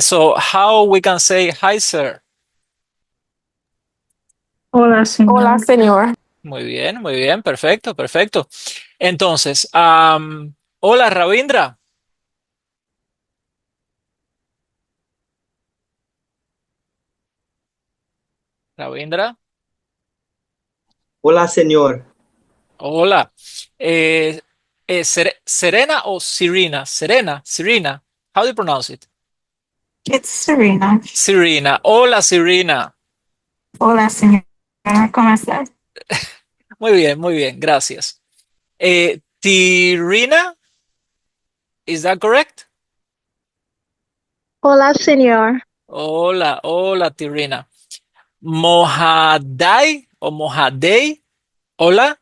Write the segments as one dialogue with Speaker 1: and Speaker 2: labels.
Speaker 1: So how we can say hi, sir?
Speaker 2: Hola,
Speaker 3: Hola,
Speaker 2: señor.
Speaker 3: señor.
Speaker 1: Muy bien, perfecto, perfecto. Entonces, hola, Ravindra. Ravindra,
Speaker 4: Hola, señor.
Speaker 1: hola. Eh, Serena o Serena? Serena, Serena. How do you pronounce it?
Speaker 2: It's Serena.
Speaker 1: Serena. Hola, Serena.
Speaker 2: Hola, señora. ¿Cómo estás?
Speaker 1: Muy bien, gracias. Tirina, is that correct?
Speaker 3: Hola, señor.
Speaker 1: Hola, hola, Tirina. Mojadai o Mojadei. Hola,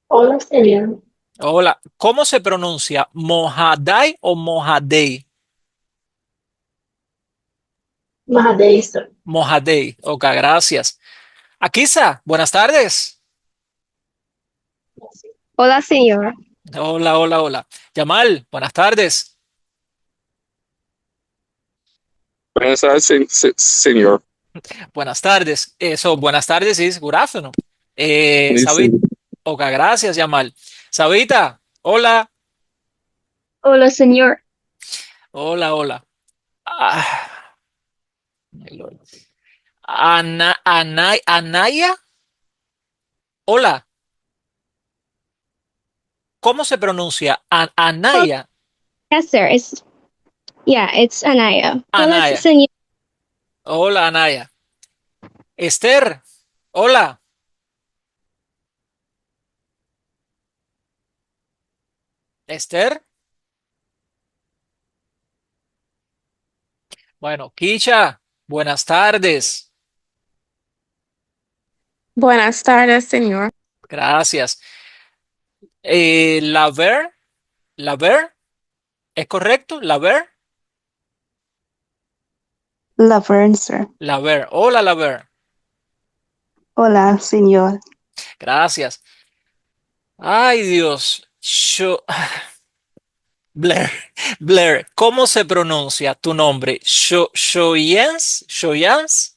Speaker 3: Hola, señor.
Speaker 1: hola. ¿Cómo se pronuncia? ¿Mojadai o Mojadei?
Speaker 3: Mahadeisa.
Speaker 1: Mojadei. Ok, gracias. Akisa, buenas tardes.
Speaker 3: Hola, señor.
Speaker 1: Hola, hola, hola. Yamal, buenas tardes.
Speaker 5: Buenas tardes, señor.
Speaker 1: Buenas tardes. Eso, buenas tardes is good afternoon.
Speaker 5: Dice,
Speaker 1: Sabit, ok, gracias, Yamal. Sabita, hola.
Speaker 3: Hola, señor.
Speaker 1: Hola, hola. Ah, my Lord. Anaya, hola. ¿Cómo se pronuncia?
Speaker 3: Oh,
Speaker 1: Anaya.
Speaker 3: yes, sir. It's Anaya. Hola,
Speaker 1: Anaya.
Speaker 3: señor.
Speaker 1: Hola, Anaya. Esther, hola. Esther. Bueno, Kicha, buenas tardes.
Speaker 3: Buenas tardes, señor.
Speaker 1: Gracias. Laver, Laver, ¿es correcto? Laver,
Speaker 6: Laverne, sir.
Speaker 1: Laver. Hola, Laver.
Speaker 6: Hola, señor.
Speaker 1: Gracias. Ay, Dios. Blair, Blair, ¿cómo se pronuncia tu nombre? Shoyans, Shoyans,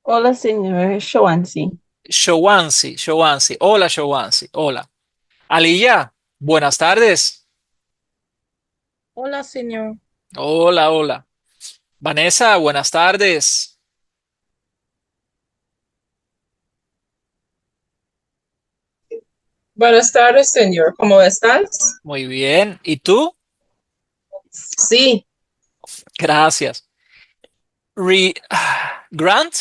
Speaker 2: Hola, señor. Shoansi.
Speaker 1: Showansi, Showansi. Hola, Showansi. Hola. Aliyah, buenas tardes.
Speaker 2: Hola, señor.
Speaker 1: Hola, hola. Vanessa, buenas tardes.
Speaker 7: Buenas tardes, señor. ¿Cómo estás?
Speaker 1: Muy bien. ¿Y tú?
Speaker 7: Sí,
Speaker 1: Gracias. Grant,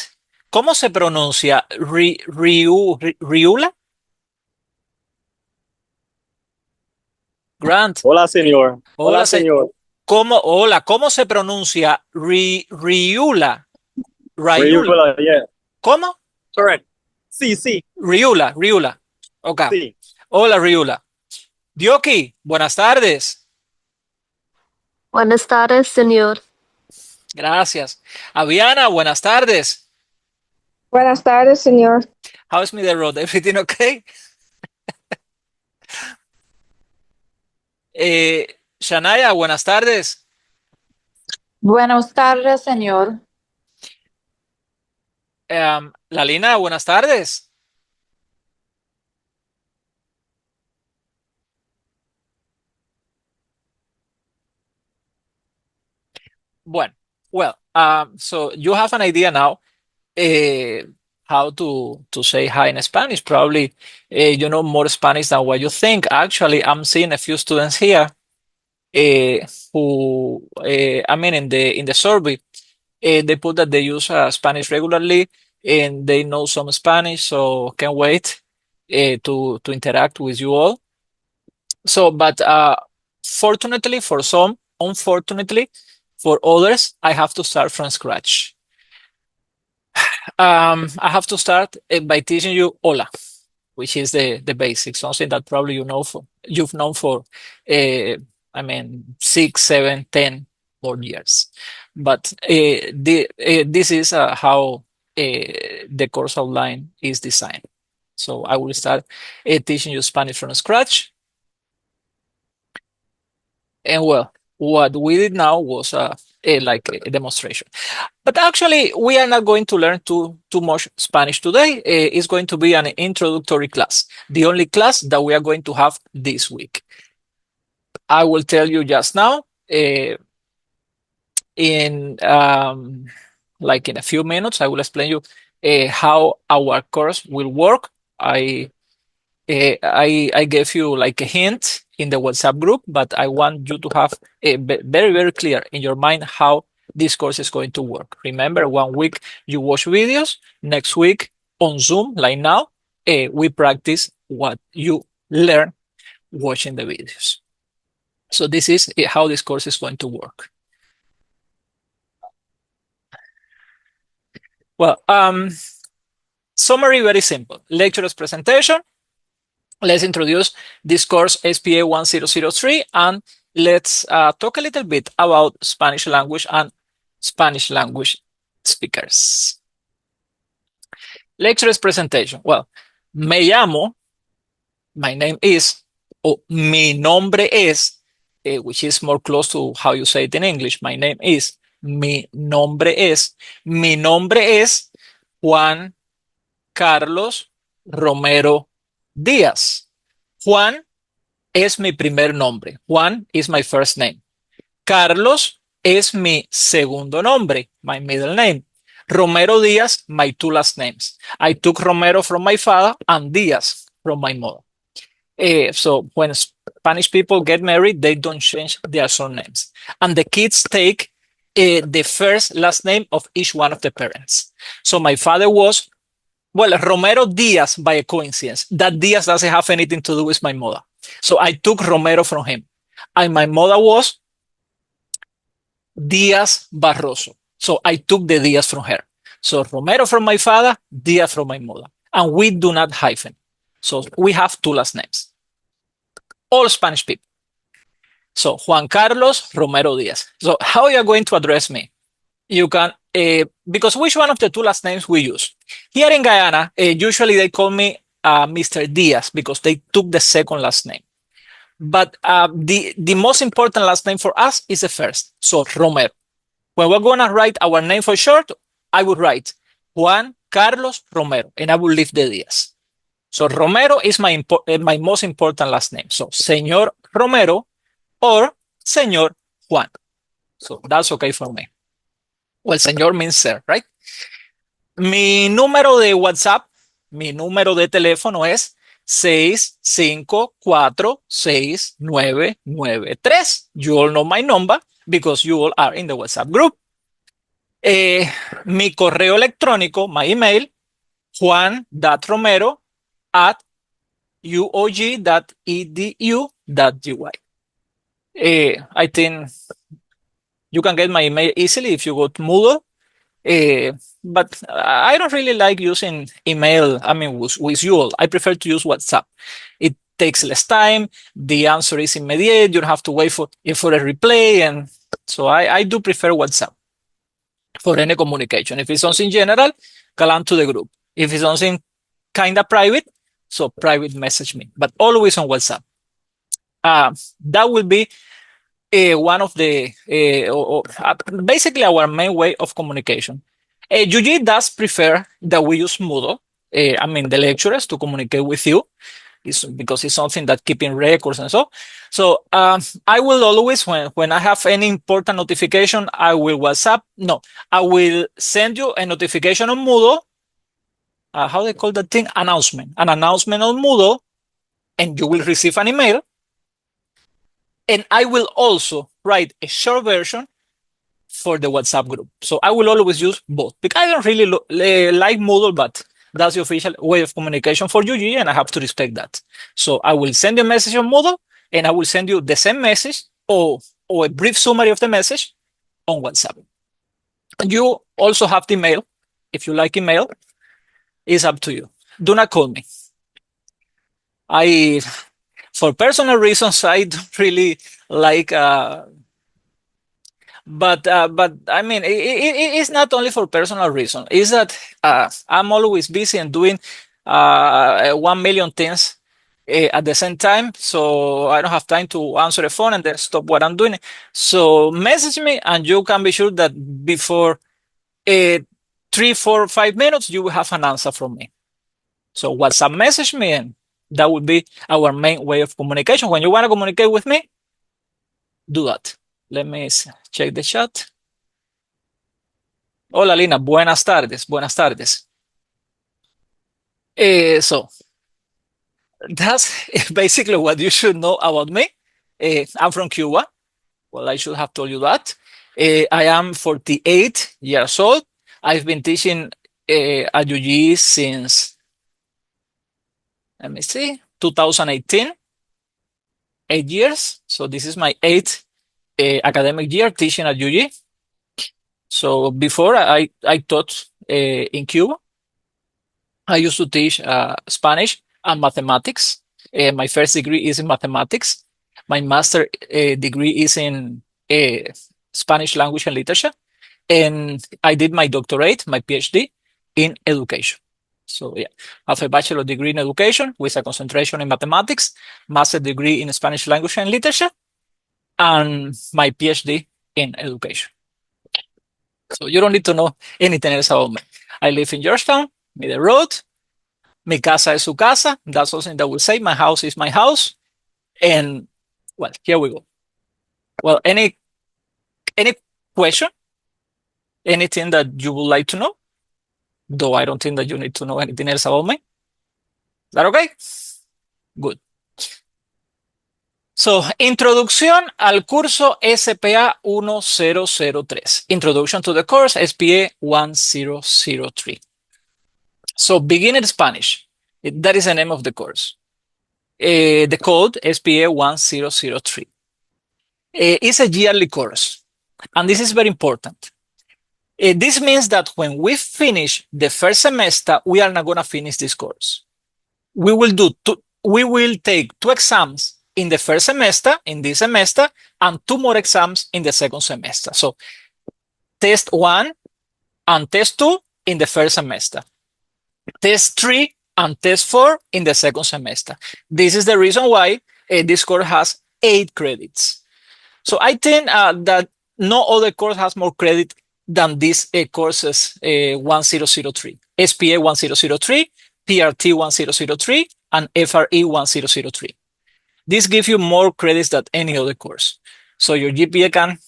Speaker 1: ¿cómo se pronuncia? Riula? Grant.
Speaker 4: Hola, señor. Hola,
Speaker 1: Hola,
Speaker 4: señor.
Speaker 1: Hola, ¿cómo se pronuncia? Riula. Rayul.
Speaker 4: Rayula, yeah.
Speaker 1: ¿Cómo?
Speaker 4: Correct. Sí, sí,
Speaker 1: Riula, Riula. Ok.
Speaker 4: sí.
Speaker 1: Hola, Riula. Dioki, buenas tardes.
Speaker 3: Buenas tardes, señor.
Speaker 1: Gracias. Aviana, buenas tardes.
Speaker 3: Buenas tardes, señor.
Speaker 1: How's me the road? Everything okay? Shania, buenas tardes.
Speaker 2: Buenas tardes, señor.
Speaker 1: Lalina, buenas tardes. Bueno, well, so you have an idea now uh, how to say hi in Spanish. Probably you know more Spanish than what you think. Actually, I'm seeing a few students here who, I mean, in the survey, they put that they use Spanish regularly and they know some Spanish, so can't wait to interact with you all. So, but fortunately for some, unfortunately for others, I have to start from scratch. I have to start by teaching you hola, which is the basics, something that probably you've known for I mean 6, 7, 10 more years. But this is how the course outline is designed. So I will start teaching you Spanish from scratch. And well, what we did now was like a demonstration. But actually, we are not going to learn too much Spanish today. It's going to be an introductory class, the only class that we are going to have this week. I will tell you just now, in like in a few minutes, I will explain you how our course will work. I gave you like a hint in the WhatsApp group, but I want you to have very, very clear in your mind how this course is going to work. Remember, 1 week you watch videos, next week on Zoom, like now, we practice what you learn watching the videos. So this is how this course is going to work. Well, summary, very simple. Lecturer's presentation. Let's introduce this course, SPA 1003, and let's talk a little bit about Spanish language and Spanish language speakers. Lecturer's presentation. Well, me llamo, my name is, o mi nombre es, which is more close to how you say it in English. My name is, mi nombre es Juan Carlos Romero Díaz. Juan es mi primer nombre. Juan is my first name. Carlos es mi segundo nombre, my middle name. Romero Díaz, my two last names. I took Romero from my father and Díaz from my mother. So when Spanish people get married, they don't change their surnames. And the kids take the first last name of each one of the parents. So my father was, well, Romero Díaz by a coincidence. That Díaz doesn't have anything to do with my mother. So I took Romero from him. And my mother was Díaz Barroso. So I took the Díaz from her. So Romero from my father, Díaz from my mother. And we do not hyphen. So we have two last names. All Spanish people. So Juan Carlos Romero Díaz. So how you are going to address me? You can, because which one of the two last names we use? Here in Guyana, usually they call me Mr. Díaz because they took the second last name. But the most important last name for us is the first. So Romero. When we're going to write our name for short, I would write Juan Carlos Romero, and I will leave the Díaz. So Romero is my most important last name. So Señor Romero or Señor Juan. So that's okay for me. Well, señor means sir, right? Mi número de WhatsApp, mi número de teléfono es 6546993. You all know my number because you all are in the WhatsApp group. Mi correo electrónico, my email, juan.romero@uog.edu.uy. I think you can get my email easily if you go to Moodle. But I don't really like using email, with you all. I prefer to use WhatsApp. It takes less time. The answer is immediate. You don't have to wait for a replay. And so I do prefer WhatsApp for any communication. If it's something general, call on to the group. If it's something kind of private, so private message me, but always on WhatsApp. That will be one of the, basically our main way of communication. UG does prefer that we use Moodle, the lecturers, to communicate with you, because it's something that keeping records and so. So I will always, when I have any important notification, I will I will send you a notification on Moodle. How they call that thing? Announcement. An announcement on Moodle, and you will receive an email. And I will also write a short version for the WhatsApp group. So I will always use both because I don't really like Moodle, but that's the official way of communication for UG, and I have to respect that. So I will send you a message on Moodle, and I will send you the same message or a brief summary of the message on WhatsApp. And you also have the email. If you like email, it's up to you. Do not call me. For personal reasons, I don't really like, but it's not only for personal reasons. It's that I'm always busy and doing 1 million things at the same time, so I don't have time to answer the phone and then stop what I'm doing. So message me, and you can be sure that before 3, 4, 5 minutes, you will have an answer from me. So WhatsApp message me, and that would be our main way of communication. When you want to communicate with me, do that. Let me check the chat. Hola, Lina. Buenas tardes. Buenas tardes. So that's basically what you should know about me. I'm from Cuba. Well, I should have told you that. I am 48 years old. I've been teaching at UG since, let me see, 2018, 8 years. So this is my 8th academic year teaching at UG. So before I taught in Cuba. I used to teach Spanish and mathematics. My first degree is in mathematics. My master degree is in Spanish language and literature. And I did my doctorate, my PhD, in education. So yeah, I have a bachelor degree in education with a concentration in mathematics, master degree in Spanish language and literature, and my PhD in education. So you don't need to know anything else about me. I live in Georgetown, Middle Road. Mi casa es su casa. That's something that will say. My house is my house. And well, here we go. Well, any question? Anything that you would like to know? Though I don't think that you need to know anything else about me. Is that okay? Good. So, introducción al curso SPA 1003. Introduction to the course SPA 1003. So, beginner Spanish. That is the name of the course. The code SPA 1003. It's a yearly course. And this is very important. This means that when we finish the first semester, we are not going to finish this course. We will take 2 exams in the first semester, in this semester, and 2 more exams in the second semester. So test 1 and test 2 in the first semester. Test 3 and test 4 in the second semester. This is the reason why this course has 8 credits. So I think that no other course has more credit than these courses 1003, SPA 1003, PRT 1003, and FRE 1003. This gives you more credits than any other course. So your GPA can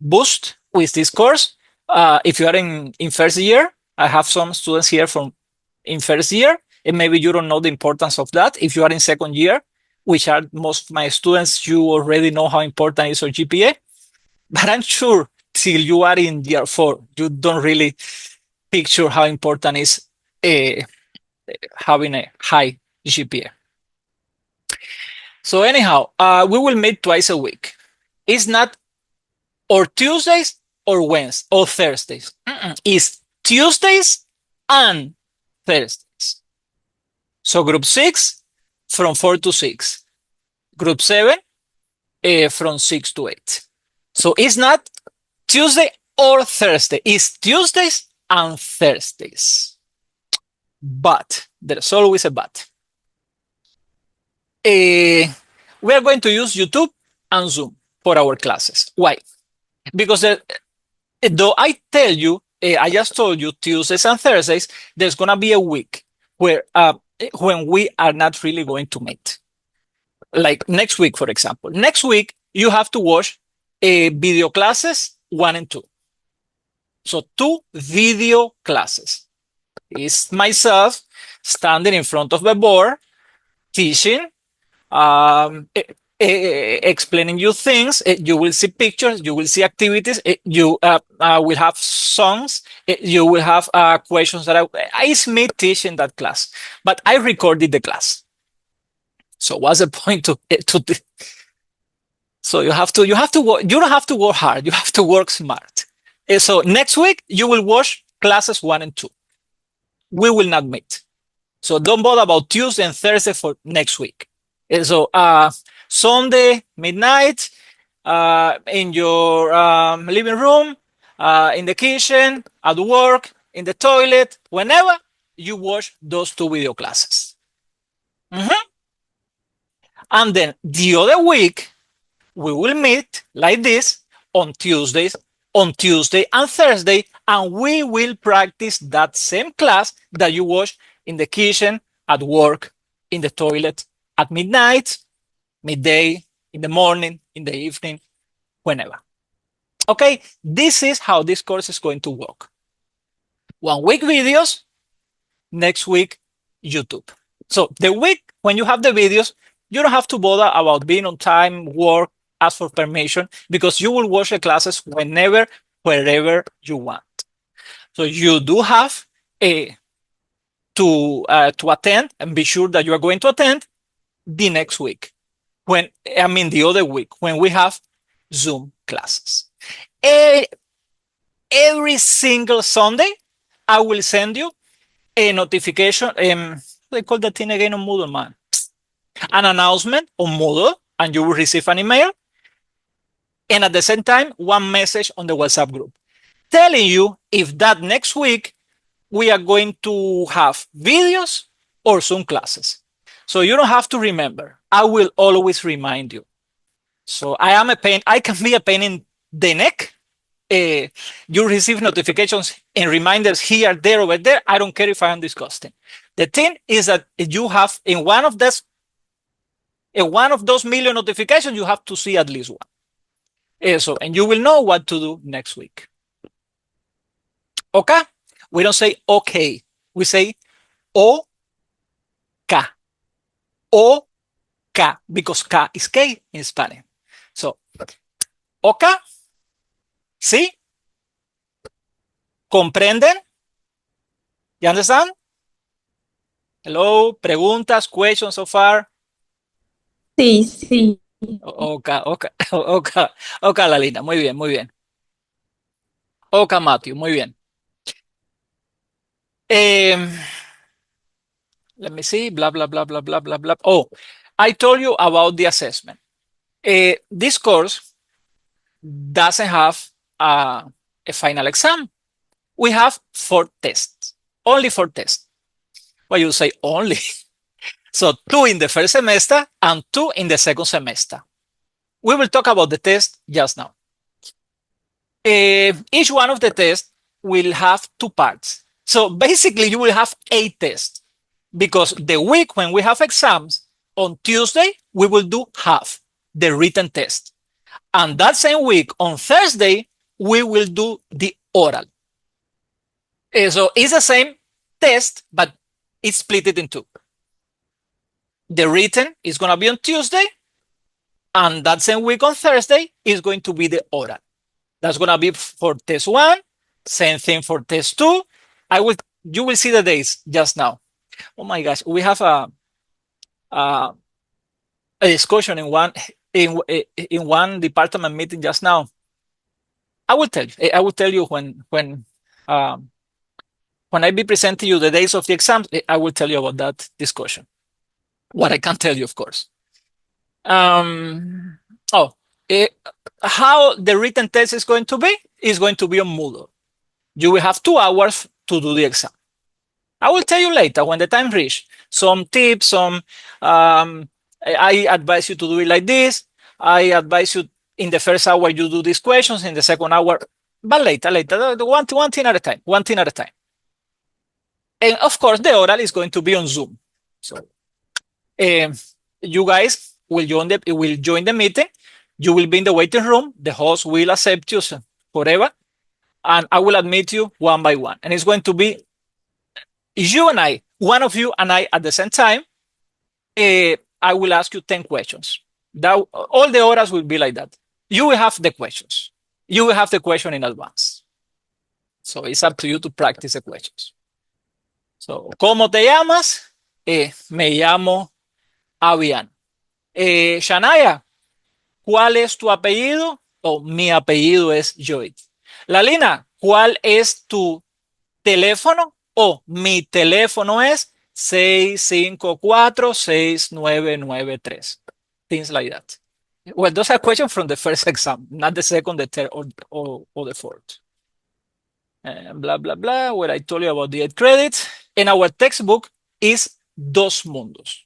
Speaker 1: boost with this course. If you are in first year, I have some students here in first year, and maybe you don't know the importance of that. If you are in second year, which are most of my students, you already know how important is your GPA. But I'm sure till you are in year 4, you don't really picture how important is having a high GPA. So anyhow, we will meet twice a week. It's not or Tuesdays or Wednesdays or Thursdays. It's Tuesdays and Thursdays. So group 6 from 4 to 6. Group 7 from 6 to 8. So it's not Tuesday or Thursday. It's Tuesdays and Thursdays. But there's always a but. We are going to use YouTube and Zoom for our classes. Why? Because though I tell you, I just told you Tuesdays and Thursdays, there's going to be a week where when we are not really going to meet. Like next week, for example. Next week, you have to watch video classes 1 and 2. So 2 video classes. It's myself standing in front of the board, teaching, explaining you things. You will see pictures, you will see activities, you will have songs, you will have questions that it's me teaching that class, but I recorded the class. So what's the point to so you don't have to work hard, you have to work smart. So next week you will watch classes 1 and 2. We will not meet. So don't bother about Tuesday and Thursday for next week. So Sunday, midnight, in your living room, in the kitchen, at work, in the toilet, whenever you watch those 2 video classes. And then the other week, we will meet like this on Tuesday and Thursday, and we will practice that same class that you watch in the kitchen, at work, in the toilet, at midnight, midday, in the morning, in the evening, whenever. Okay, this is how this course is going to work. 1 week videos, next week YouTube. So the week when you have the videos, you don't have to bother about being on time, work, ask for permission, because you will watch the classes whenever, wherever you want. So you do have to attend, and be sure that you are going to attend the next week. The other week, when we have Zoom classes. Every single Sunday, I will send you a notification. They call that thing again on Moodle, man. An announcement on Moodle, and you will receive an email. And at the same time, one message on the WhatsApp group telling you if that next week we are going to have videos or Zoom classes. So you don't have to remember. I will always remind you. So I am a pain. I can be a pain in the neck. You receive notifications and reminders here, there, over there. I don't care if I am disgusting. The thing is that you have in one of those million notifications, you have to see at least one. And you will know what to do next week. Okay? We don't say okay. We say OK. OK, because K is K in Spanish. So, OK. ¿Sí? ¿Comprenden? You understand? Hello, preguntas, questions so far?
Speaker 2: Sí.
Speaker 1: OK, Lalina, muy bien, muy bien. OK, Matthew, muy bien. Let me see, blah, blah, blah, blah, blah, blah, blah. Oh, I told you about the assessment. This course doesn't have a final exam. We have 4 tests, only 4 tests. Well, you say only. So 2 in the first semester and 2 in the second semester. We will talk about the test just now. Each one of the tests will have 2 parts. So basically you will have 8 tests, because the week when we have exams, on Tuesday, we will do half the written test. And that same week, on Thursday, we will do the oral. So it's the same test, but it's split it in 2. The written is going to be on Tuesday, and that same week on Thursday is going to be the oral. That's going to be for test 1, same thing for test 2. You will see the days just now. Oh my gosh, we have a discussion in one department meeting just now. I will tell you when I be presenting you the days of the exams. I will tell you about that discussion. What I can't tell you, of course. How the written test is going to be? Is going to be on Moodle. You will have 2 hours to do the exam. I will tell you later when the time reach. Some tips, I advise you to do it like this. I advise you in the first hour you do these questions, in the second hour, but later, one thing at a time. And of course, the oral is going to be on Zoom. So you guys will join the meeting. You will be in the waiting room. The host will accept you forever, and I will admit you one by one. And it's going to be you and I, one of you and I at the same time. I will ask you 10 questions. All the orals will be like that. You will have the questions. You will have the question in advance. So it's up to you to practice the questions. So, ¿cómo te llamas? Me llamo Avian. Shania, ¿cuál es tu apellido? Mi apellido es Joy. Lalina, ¿cuál es tu teléfono? Mi teléfono es 654-6993. Things like that. Well, those are questions from the first exam, not the second, the third, or the fourth. Blah, blah, blah, where I told you about the 8 credits. And our textbook is Dos Mundos.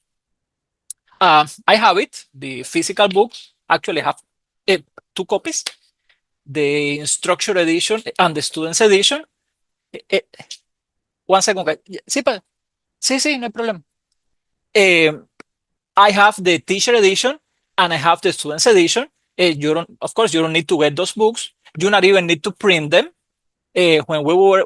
Speaker 1: I have it, the physical book. Actually, I have uh, 2 copies, the instructor edition and the students edition. Eh, 1 second, guys. Sí, sí, no hay problema. I have the teacher edition and I have the students edition. Of course, you don't need to get those books. You not even need to print them. When we were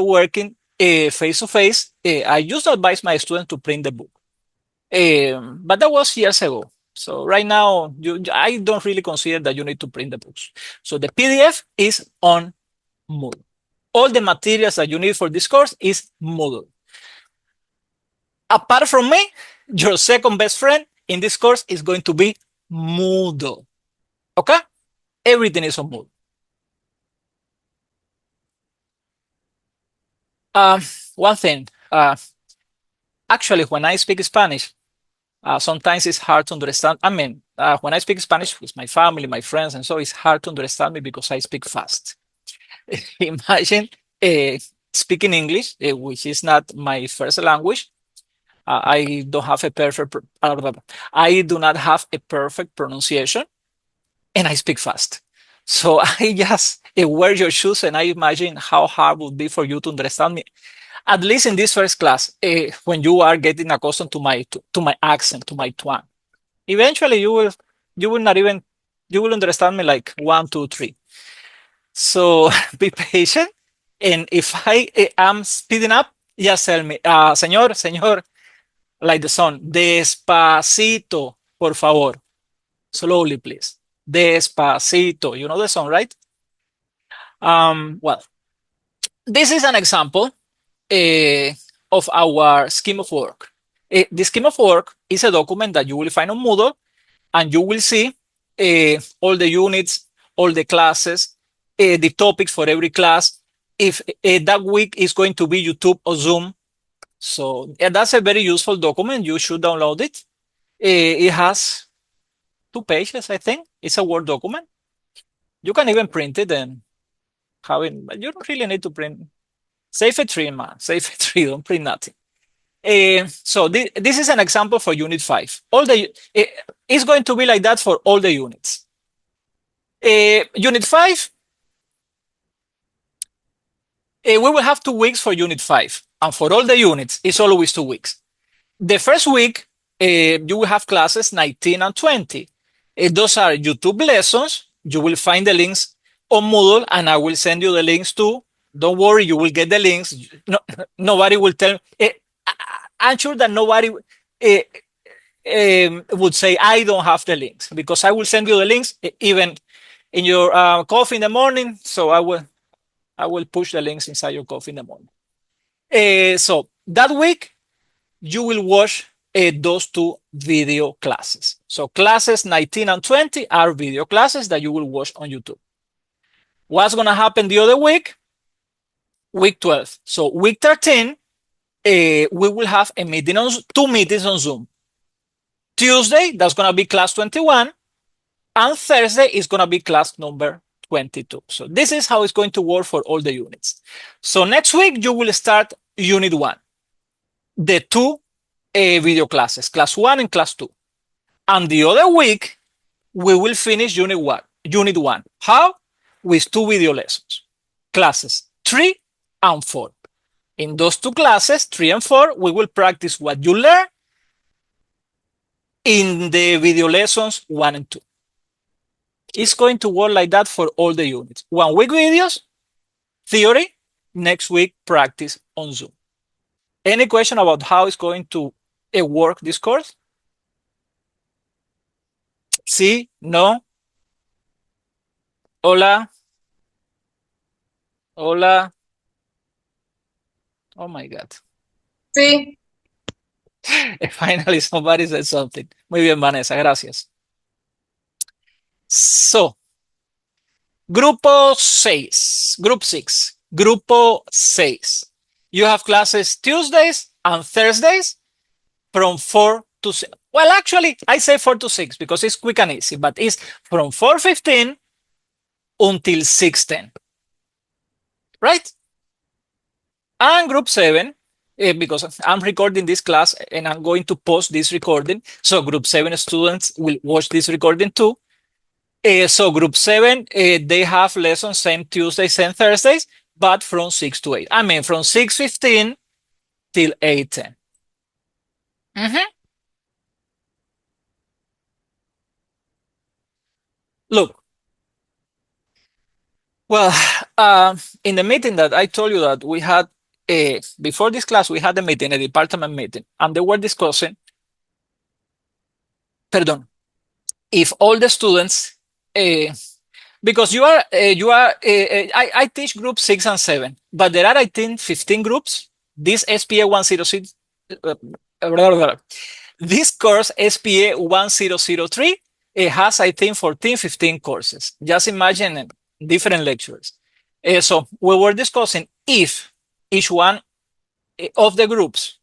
Speaker 1: working face to face, I used to advise my students to print the book. But that was years ago. So right now, I don't really consider that you need to print the books. So the PDF is on Moodle. All the materials that you need for this course is Moodle. Apart from me, your second best friend in this course is going to be Moodle. Okay? Everything is on Moodle. One thing, actually, when I speak Spanish, sometimes it's hard to understand. I mean, when I speak Spanish with my family, my friends, and so it's hard to understand me because I speak fast. Imagine speaking English, which is not my first language. I don't have a perfect. I do not have a perfect pronunciation, and I speak fast. So I just wear your shoes, and I imagine how hard it would be for you to understand me. At least in this first class, when you are getting accustomed to my accent, to my twang. Eventually, you will not even you will understand me like 1, 2, 3. So be patient, and if I am speeding up, just tell me, señor, like the song, despacito, por favor, slowly, please, despacito. You know the song, right? Well, this is an example of our scheme of work. The scheme of work is a document that you will find on Moodle, and you will see all the units, all the classes, the topics for every class. If that week is going to be YouTube or Zoom. So that's a very useful document. You should download it. It has 2 pages, I think. It's a Word document. You can even print it and have it, but you don't really need to print. Save a tree, man. Save a tree. Don't print nothing. So this is an example for Unit 5. It's going to be like that for all the units. Unit 5, we will have 2 weeks for Unit 5. And for all the units, it's always 2 weeks. The first week, you will have classes 19 and 20. Those are YouTube lessons. You will find the links on Moodle, and I will send you the links too. Don't worry, you will get the links. Nobody will tell. I'm sure that nobody would say, I don't have the links, because I will send you the links even in your coffee in the morning. So I will push the links inside your coffee in the morning. So that week, you will watch those 2 video classes. So classes 19 and 20 are video classes that you will watch on YouTube. What's going to happen the other week? Week 12. So week 13, we will have a meeting 2 meetings on Zoom. Tuesday, that's going to be class 21. And Thursday is going to be class number 22. So this is how it's going to work for all the units. So next week, you will start Unit 1. The 2 video classes, class 1 and class 2. And the other week, we will finish Unit 1. How? With 2 video lessons, classes 3 and 4. In those 2 classes, 3 and 4, we will practice what you learn in the video lessons 1 and 2. It's going to work like that for all the units. 1 week videos, theory, next week practice on Zoom. Any question about how it's going to work this course? Sí, no. Hola. Hola. Oh my God.
Speaker 7: Sí.
Speaker 1: Finally, somebody said something. Muy bien, Vanessa, gracias. So, Grupo 6, Group 6, Grupo 6. You have classes Tuesdays and Thursdays from 4 to 6. Well, actually, I say 4 to 6 because it's quick and easy, but it's from 4:15 until 6:10. Right? And Group 7, because I'm recording this class and I'm going to post this recording. So group 7 students will watch this recording too. So group 7, they have lessons same Tuesdays and Thursdays, but from 6 to 8. I mean, from 6:15 till 8:10. Look, well, in the meeting that I told you that we had, before this class, we had a meeting, a department meeting, and they were discussing, if all the students, because I teach group 6 and 7, but there are, I think, 15 groups. This SPA 106, this course SPA 1003, it has, I think, 14, 15 courses. Just imagine different lectures. So we were discussing if each one of the groups,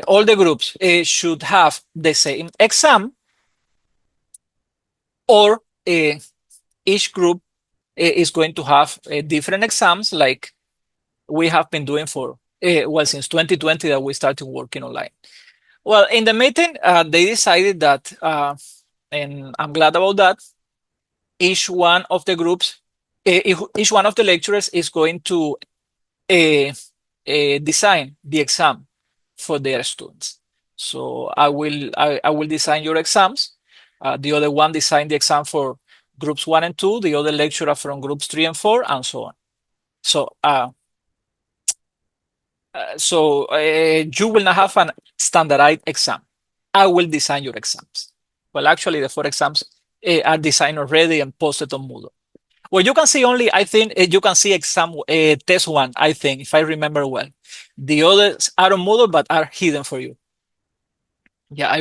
Speaker 1: all the groups should have the same exam, or each group is going to have different exams, like we have been doing for, since 2020 that we started working online. Well, in the meeting, they decided that, and I'm glad about that, each one of the groups, each one of the lecturers is going to design the exam for their students. So I will design your exams. The other one design the exam for groups 1 and 2, the other lecturer from groups 3 and 4, and so on. So you will not have a standardized exam. I will design your exams. Well, actually, the 4 exams are designed already and posted on Moodle. Well, you can see only, I think, you can see exam test 1, I think, if I remember well. The others are on Moodle, but are hidden for you. Yeah, I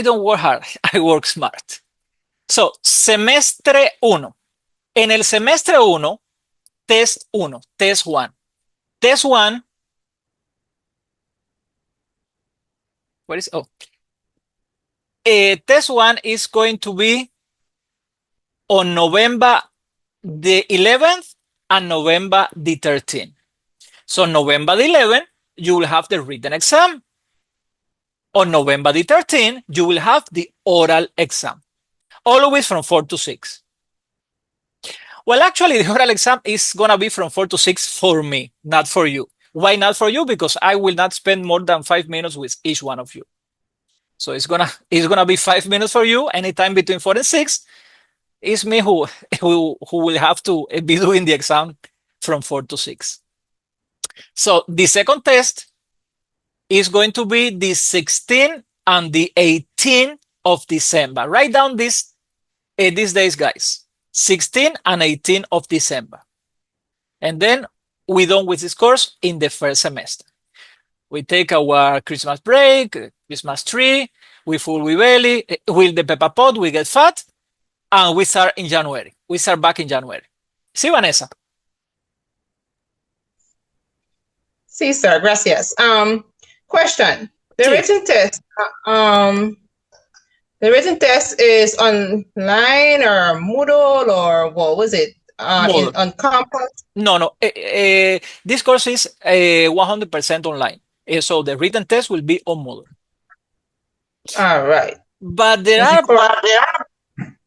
Speaker 1: don't work hard, I work smart. So, semestre 1. En el semestre 1, test 1, test 1. Test 1, where is, test 1 is going to be on November the 11th and November the 13th. So November the 11th, you will have the written exam. On November the 13th, you will have the oral exam, always from 4 to 6. Well, actually, the oral exam is going to be from 4 to 6 for me, not for you. Why not for you? Because I will not spend more than 5 minutes with each one of you. So it's gonna be 5 minutes for you. Anytime between 4 and 6, it's me who will have to be doing the exam from 4 to 6. So the second test is going to be the 16th and the 18th of December. Write down these days, guys. 16 and 18 of December. And then we're done with this course in the first semester. We take our Christmas break, Christmas tree, we full we belly, with the Peppa Pot, we get fat, and we start in January. We start back in January. Sí, Vanessa?
Speaker 7: Sí, sir. Gracias. Question. The
Speaker 1: Sí.
Speaker 7: written test is online or Moodle, or what was it?
Speaker 1: Moodle.
Speaker 7: On campus?
Speaker 1: No. This course is 100% online. So the written test will be on Moodle.
Speaker 7: All right.
Speaker 1: But there
Speaker 7: Is
Speaker 1: are...
Speaker 7: it for-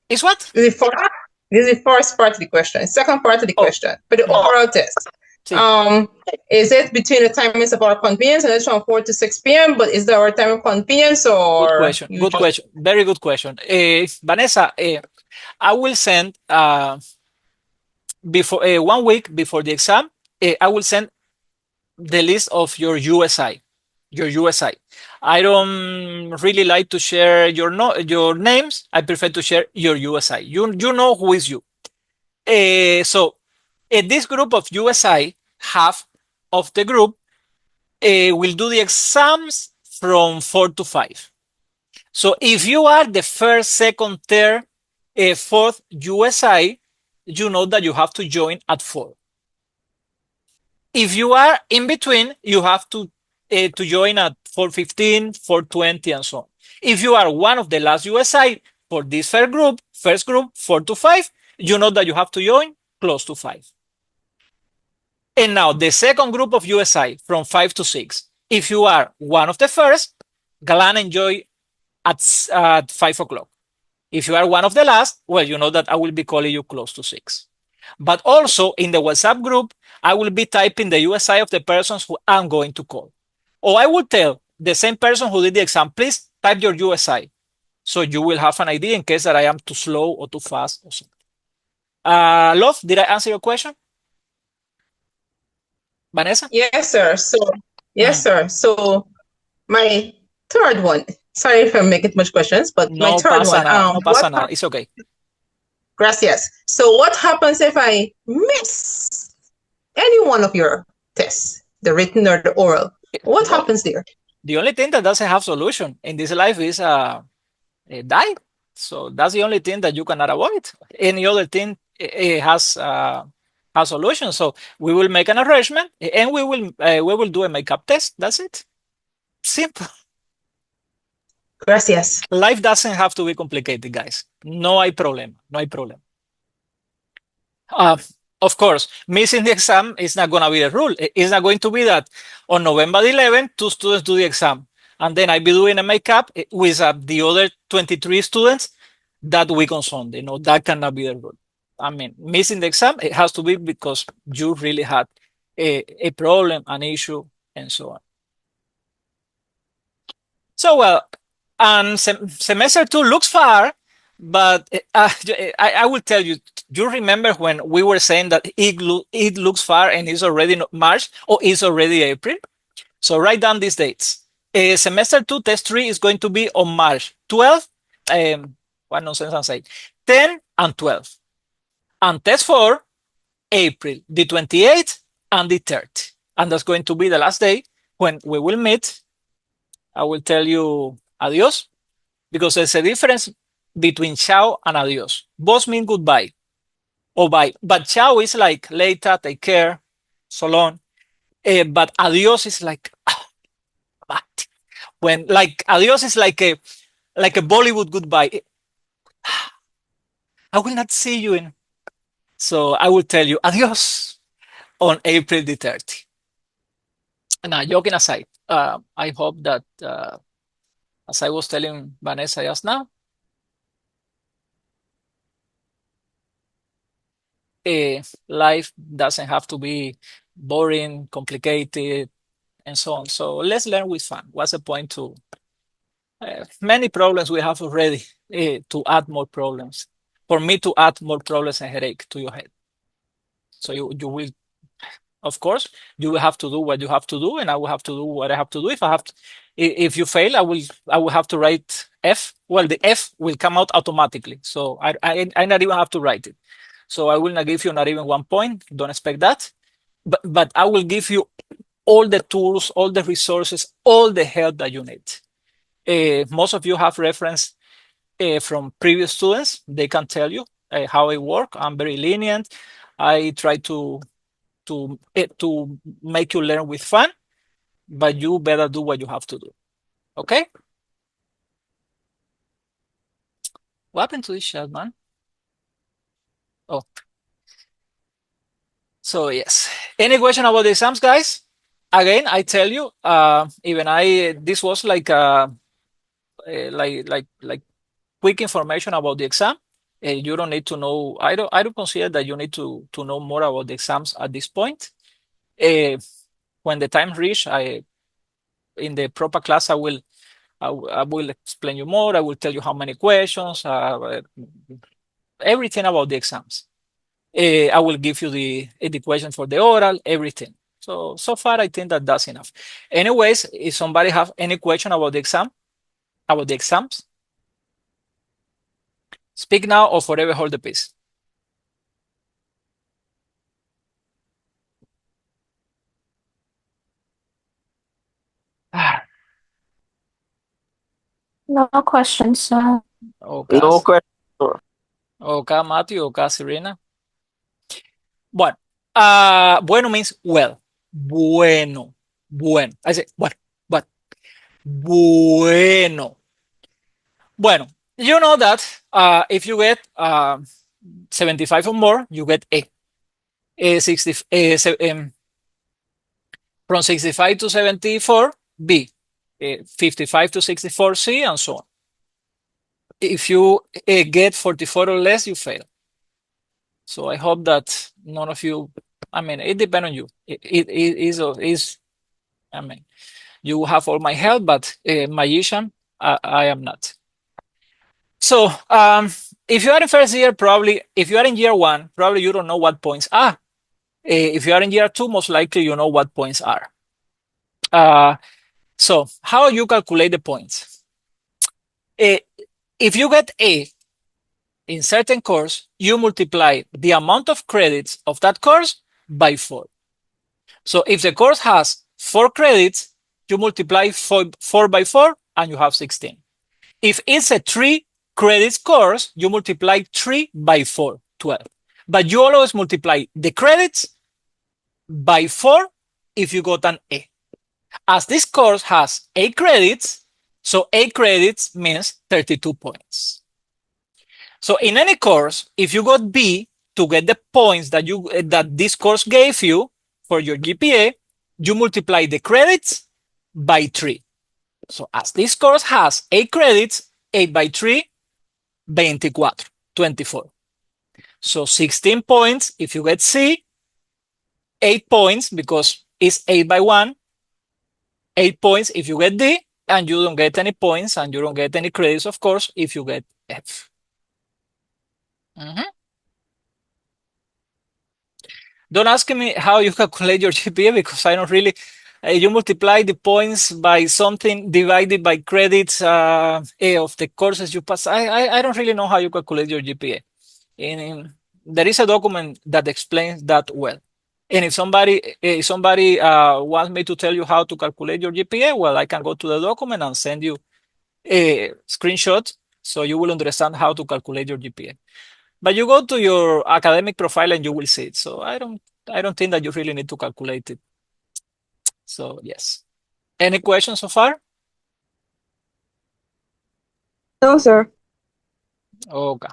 Speaker 1: Is what?
Speaker 7: This is the first part of the question. Second part of the question. For the oral test.
Speaker 1: Sí.
Speaker 7: Is it between the timings of our convenience, and it's from 4 to 6 p.m., but is there our time of convenience, or?
Speaker 1: Good question. Good question. Very good question. Vanessa, I will send before 1 week before the exam, I will send the list of your USI. I don't really like to share your names. I prefer to share your USI. You know who is you. So this group of USI, half of the group will do the exams from 4 to 5. So if you are the first, second, third, fourth USI, you know that you have to join at 4. If you are in between, you have to join at 4:15, 4:20, and so on. If you are one of the last USI for this first group, 4 to 5, you know that you have to join close to 5. And now the second group of USI from 5 to 6. If you are one of the first, Galan enjoy at 5 o'clock. If you are one of the last, well, you know that I will be calling you close to 6. But also in the WhatsApp group, I will be typing the USI of the persons who I'm going to call. Or I will tell the same person who did the exam, please type your USI. So you will have an idea in case that I am too slow or too fast or something. Love, did I answer your question? Vanessa?
Speaker 7: Yes, sir. Yes, sir. So my third one. Sorry if I make it much questions, but my third one.
Speaker 1: No pasa nada. It's okay.
Speaker 7: Gracias. So what happens if I miss any one of your tests, the written or the oral? What happens there?
Speaker 1: The only thing that doesn't have solution in this life is die. So that's the only thing that you cannot avoid. Any other thing it has a solution. So we will make an arrangement and we will do a makeup test. That's it. Simple.
Speaker 7: Gracias.
Speaker 1: Life doesn't have to be complicated, guys. No hay problema. No hay problema. Of course, missing the exam is not going to be the rule. It's not going to be that on November 11th, 2 students do the exam. And then I be doing a makeup with the other 23 students that week on Sunday. No, that cannot be the rule. I mean, missing the exam, it has to be because you really had a problem, an issue, and so on. So, well, and semester 2 looks far, but I will tell you, do you remember when we were saying that it looks far and it's already March or it's already April? So write down these dates. Semester 2, test 3 is going to be on March 12, what nonsense I'm saying, 10 and 12. And test 4, April, the 28th and the 30th. And that's going to be the last day when we will meet. I will tell you adios, because there's a difference between ciao and adios. Both mean goodbye or bye. But ciao is like later, take care, so long. But adios is like, when like adios is like a Bollywood goodbye. I will not see you in. So I will tell you adios on April the 30th. Now, joking aside, I hope that, as I was telling Vanessa just now, life doesn't have to be boring, complicated, and so on. So let's learn with fun. What's the point to many problems we have already to add more problems? For me to add more problems and headache to your head. So you will, of course, you will have to do what you have to do, and I will have to do what I have to do. If you fail, I will have to write F. Well, the F will come out automatically, so I not even have to write it. So I will not give you not even 1 point. Don't expect that. But I will give you all the tools, all the resources, all the help that you need. Most of you have reference from previous students. They can tell you how I work. I'm very lenient. I try to make you learn with fun, but you better do what you have to do. Okay? What happened to this chat, man? Oh. So yes. Any question about the exams, guys? Again, I tell you, this was like quick information about the exam. You don't need to know. I don't consider that you need to know more about the exams at this point. When the time reach, in the proper class, I will explain you more. I will tell you how many questions, everything about the exams. I will give you the question for the oral, everything. So far, I think that that's enough. Anyways, if somebody have any question about the exams, speak now or forever hold the peace.
Speaker 2: No questions, sir.
Speaker 1: Okay.
Speaker 4: No question.
Speaker 1: Okay, Matthew. Okay, Serena. Bueno. Bueno means well. Bueno. I say what? Bueno. Bueno. You know that if you get 75 or more, you get A. 60, From 65 to 74, B. 55 to 64, C, and so on. If you get 44 or less, you fail. So I hope that none of you, I mean, it depends on you. It is, I mean, you have all my help, but magician, I am not. So if you are in first year, probably, if you are in year one, probably you don't know what points are. If you are in year two, most likely you know what points are. So how you calculate the points? If you get A in certain course, you multiply the amount of credits of that course by 4. So if the course has 4 credits, you multiply 4 by 4 and you have 16. If it's a 3 credits course, you multiply 3 by 4, 12. But you always multiply the credits by 4 if you got an A. As this course has 8 credits, so 8 credits means 32 points. So in any course, if you got B, to get the points that this course gave you for your GPA, you multiply the credits by 3. So as this course has 8 credits, 8 by 3, 24. So 16 points if you get C, 8 points because it's 8 by 1, 8 points if you get D, and you don't get any points and you don't get any credits, of course, if you get F. Don't ask me how you calculate your GPA because I don't really. You multiply the points by something divided by credits of the courses you pass. I don't really know how you calculate your GPA. There is a document that explains that well. And if somebody wants me to tell you how to calculate your GPA, well, I can go to the document and send you a screenshot so you will understand how to calculate your GPA. But you go to your academic profile and you will see it. So I don't think that you really need to calculate it. So yes. Any questions so far?
Speaker 3: No, sir.
Speaker 1: Okay.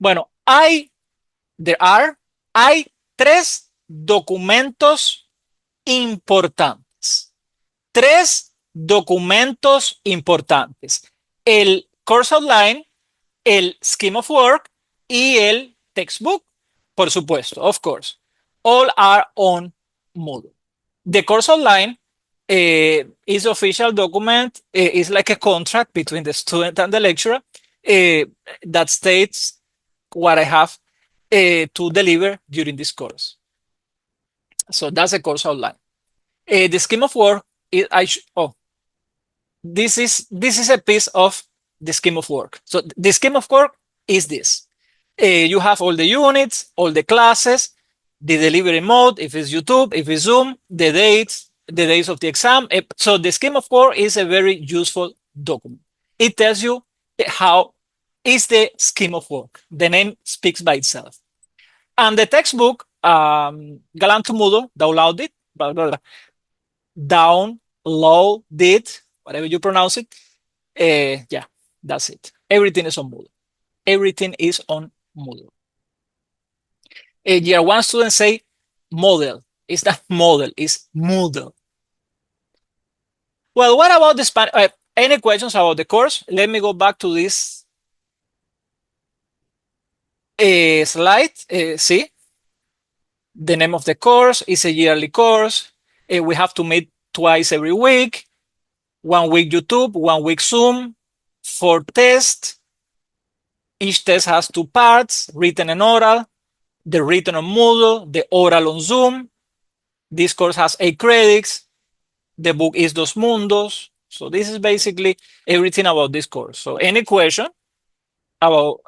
Speaker 1: Bueno, hay 3 documentos importantes. 3 documentos importantes. El course outline, el scheme of work y el textbook, por supuesto, of course. All are on Moodle. The course outline is official document, is like a contract between the student and the lecturer that states what I have to deliver during this course. So that's a course outline. The scheme of work is this is a piece of the scheme of work. So the scheme of work is this. You have all the units, all the classes, the delivery mode, if it's YouTube, if it's Zoom, the dates of the exam. So the scheme of work is a very useful document. It tells you how is the scheme of work. The name speaks by itself. And the textbook, Galant to Moodle, download it, whatever you pronounce it. Yeah, that's it. Everything is on Moodle. Everything is on Moodle. Year one students say model. It's not model, it's Moodle. Well, what about the Spanish? Any questions about the course? Let me go back to this slide. See, the name of the course is a yearly course. We have to meet twice every week. 1 week YouTube, 1 week Zoom, 4 tests. Each test has 2 parts, written and oral. The written on Moodle, the oral on Zoom. This course has 8 credits. The book is Dos Mundos. So this is basically everything about this course. So any question about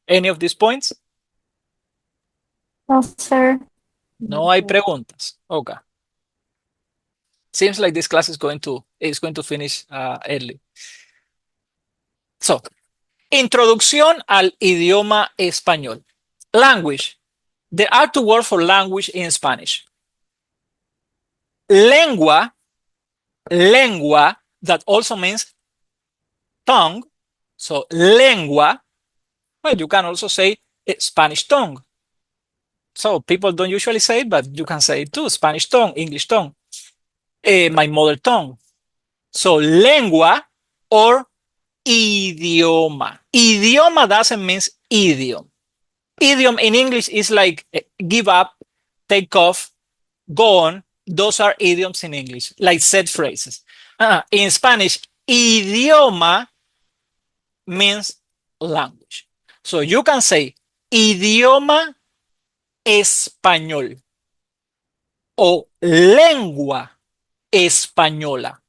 Speaker 1: any of these points?
Speaker 2: No, sir.
Speaker 1: No hay preguntas. Okay. Seems like this class is going to finish early. So, introducción al idioma español. Language. There are 2 words for language in Spanish. Lengua, that also means tongue. So, lengua. Well, you can also say Spanish tongue. So people don't usually say it, but you can say it too. Spanish tongue, English tongue, my mother tongue. So lengua or idioma. Idioma doesn't mean idiom. Idiom in English is like give up, take off, go on. Those are idioms in English, like set phrases. In Spanish, idioma means language. So you can say idioma español o lengua española.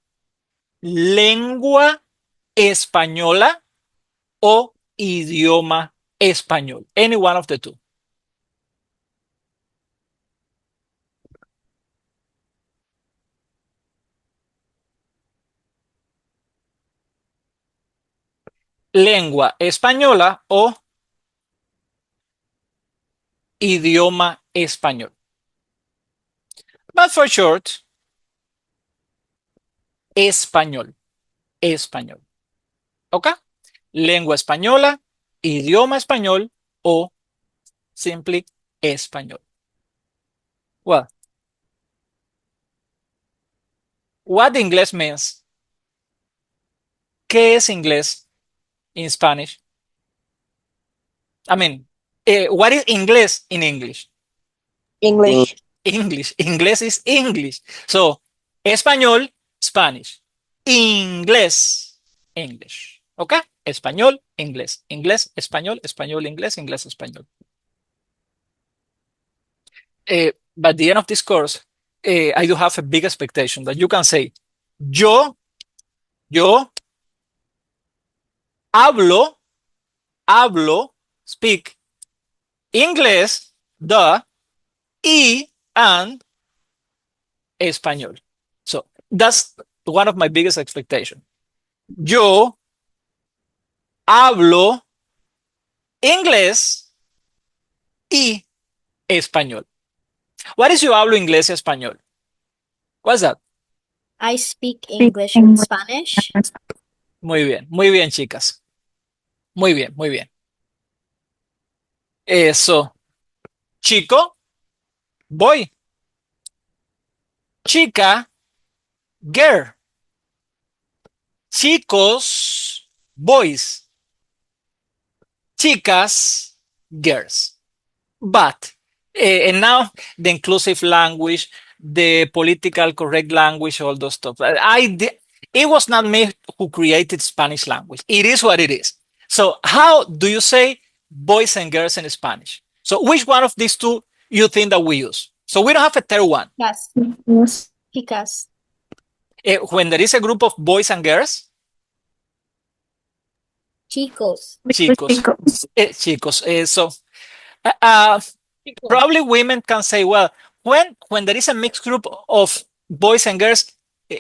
Speaker 1: Lengua española o idioma español. Any one of the two. Lengua española o idioma español. But for short, español. Español. ¿Ok? Lengua española, idioma español o simply español. Well, what inglés means? ¿Qué es inglés in Spanish? I mean, what is inglés in English?
Speaker 3: English.
Speaker 1: English. Inglés is English. So, español, Spanish. Inglés, English. ¿Ok? Español, inglés. Inglés, español, español, inglés, inglés, español. By the end of this course, I do have a big expectation that you can say, yo hablo, speak inglés, y and español. So that's one of my biggest expectations. Yo hablo inglés y español. What is yo hablo inglés y español? What's that?
Speaker 2: I speak English and Spanish.
Speaker 1: Muy bien, chicas. Muy bien. Eso. Chico, boy. Chica, girl. Chicos, boys. Chicas, girls. But, and now the inclusive language, the political correct language, all those stuff. It was not me who created Spanish language. It is what it is. So how do you say boys and girls in Spanish? So which one of these two you think that we use? So we don't have a third one.
Speaker 2: Yes.
Speaker 6: Yes.
Speaker 2: Chicas.
Speaker 1: When there is a group of boys and girls,
Speaker 2: Chicos.
Speaker 1: chicos. Chicos. So probably women can say, well, when there is a mixed group of boys and girls,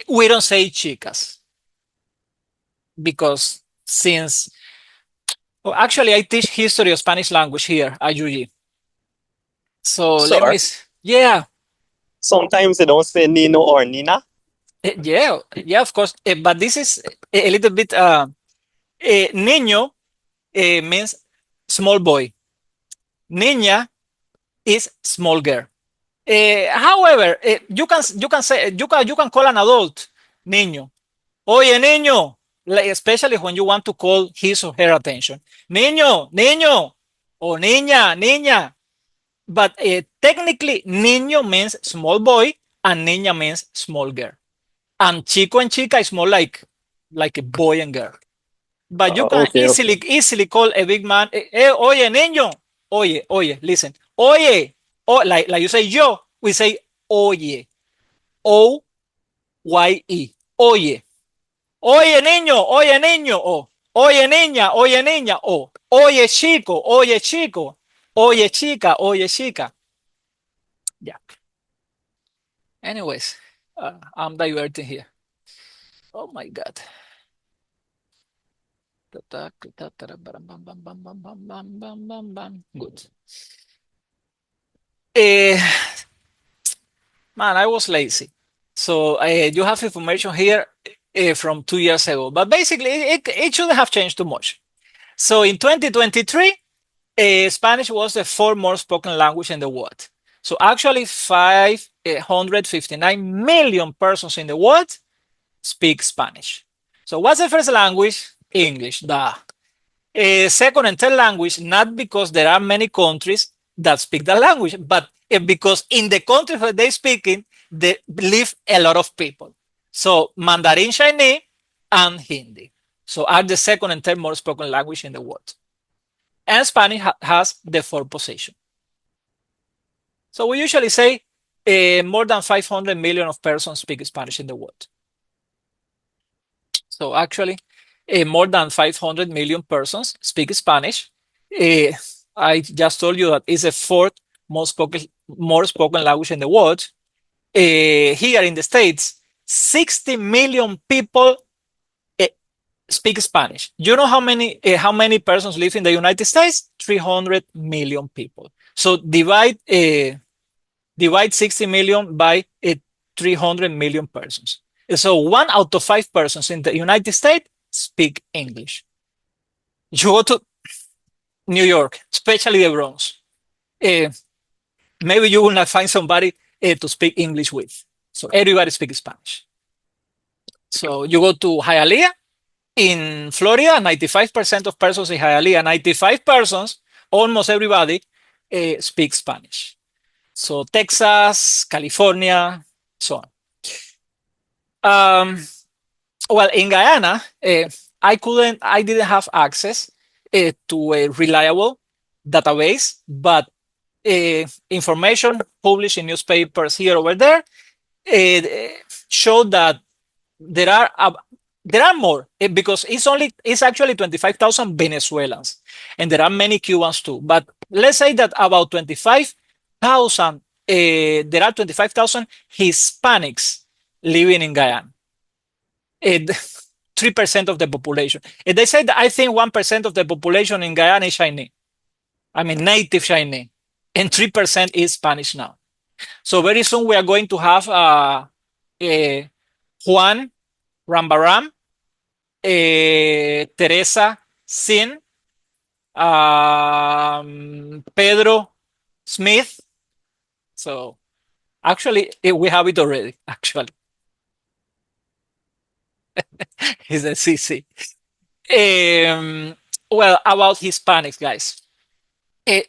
Speaker 1: we don't say chicas. Because since, well, actually I teach history of Spanish language here at UG. So let
Speaker 4: Sir?
Speaker 1: me, yeah,
Speaker 4: Sometimes they don't say Nino or Nina.
Speaker 1: yeah, of course. But this is a little bit, niño means small boy. Niña is small girl. However, you can call an adult niño. Oye, niño, like, especially when you want to call his or her attention. Niño, or niña. But technically, niño means small boy and niña means small girl. And chico and chica is more like a boy and girl. But you can
Speaker 4: Okay,
Speaker 1: easily call a big man, oye, niño. Oye, listen. Oye, like you say yo, we say oye. O-Y-E. Oye. Oye, niño. O. Oye, niña. O. Oye, chico. Oye, chica. Yeah. Anyways, I'm diverting here. Oh my God. Good. Man, I was lazy. So you have information here from 2 years ago, but basically it shouldn't have changed too much. So in 2023, Spanish was the fourth most spoken language in the world. So actually 559 million persons in the world speak Spanish. So what's the first language? English. Duh. Second and third language, not because there are many countries that speak the language, but because in the countries where they speak in, they live a lot of people. So Mandarin Chinese and Hindi. So are the second and third most spoken language in the world. And Spanish has the fourth position. So we usually say more than 500 million of persons speak Spanish in the world. So actually, more than 500 million persons speak Spanish. I just told you that it's the fourth most spoken language in the world. Here in the States, 60 million people speak Spanish. You know how many persons live in the United States? 300 million people. So divide 60 million by 300 million persons. So 1 out of 5 persons in the United States speak English. You go to New York, especially the Bronx, maybe you will not find somebody to speak English with. So everybody speaks Spanish. So you go to Hialeah in Florida, 95% of persons in Hialeah, 95 persons, almost everybody speaks Spanish. So Texas, California, so on. Well, in Guyana, I didn't have access to a reliable database, but information published in newspapers here over there showed that there are more because it's actually 25,000 Venezuelans, and there are many Cubans too. But let's say that about 25,000 there are 25,000 Hispanics living in Guyana. 3% of the population. They said that I think 1% of the population in Guyana is Chinese. I mean, native Chinese. And 3% is Spanish now. So very soon we are going to have Juan Rambaram, Teresa Sin, Pedro Smith. So actually, we have it already, actually. He's a CC. Well, about Hispanics, guys.